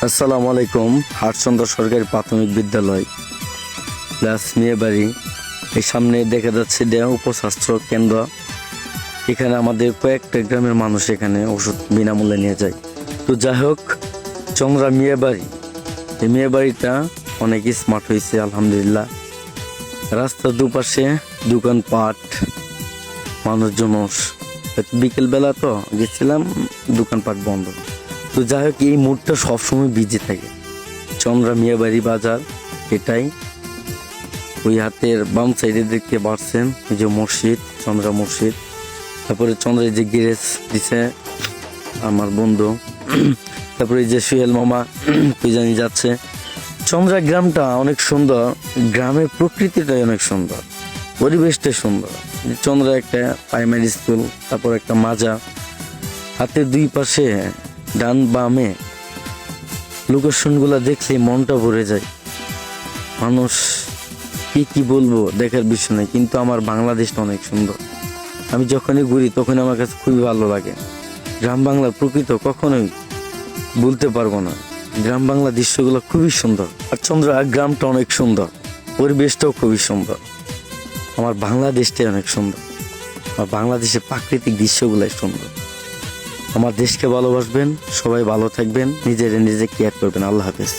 আসসালামু আলাইকুম। হাটচন্দ্র সরকারি প্রাথমিক বিদ্যালয় প্লাস মেয়েবাড়ি, এই সামনে দেখা যাচ্ছে দেহ উপস্বাস্থ্য কেন্দ্র। এখানে আমাদের কয়েকটা গ্রামের মানুষ এখানে ওষুধ বিনামূল্যে নিয়ে যায়। তো যাই হোক, চন্দ্রা মেয়েবাড়ি, এই মেয়েবাড়িটা অনেক স্মার্ট হয়েছে আলহামদুলিল্লাহ। রাস্তার দুপাশে দোকানপাট, মানুষজন। বিকেলবেলা তো গেছিলাম, দোকানপাট বন্ধ। তো যাই হোক, এই মোড়টা সবসময় বিজি থাকে। চন্দ্রা মিয়াবাড়ি বাজার এটাই। ওই হাতের বাম সাইডে দেখতে পাচ্ছেন এই যে মসজিদ, চন্দ্রা মসজিদ। তারপরে চন্দ্রের যে গ্যারেজ দিছে আমার বন্ধু। তারপরে এই যে সুহেল মামা তুই জানি যাচ্ছে। চন্দ্রা গ্রামটা অনেক সুন্দর, গ্রামের প্রকৃতিটাই অনেক সুন্দর, পরিবেশটাই সুন্দর। চন্দ্রা একটা প্রাইমারি স্কুল, তারপর একটা মাজা। হাতের দুই পাশে ডান বামে লোকেশনগুলো দেখলে মনটা ভরে যায়। মানুষ কি বলবো, দেখার বিষয় নেই। কিন্তু আমার বাংলাদেশটা অনেক সুন্দর। আমি যখনই ঘুরি তখন আমার কাছে খুবই ভালো লাগে। গ্রাম বাংলার প্রকৃত কখনোই বলতে পারবো না। গ্রাম বাংলা দৃশ্যগুলো খুবই সুন্দর। আর চন্দ্রা গ্রামটা অনেক সুন্দর, পরিবেশটাও খুবই সুন্দর। আমার বাংলাদেশটাই অনেক সুন্দর। আমার বাংলাদেশের প্রাকৃতিক দৃশ্যগুলাই সুন্দর। আমার দেশকে ভালোবাসবেন, সবাই ভালো থাকবেন, নিজে কেয়ার করবেন। আল্লাহ হাফেজ।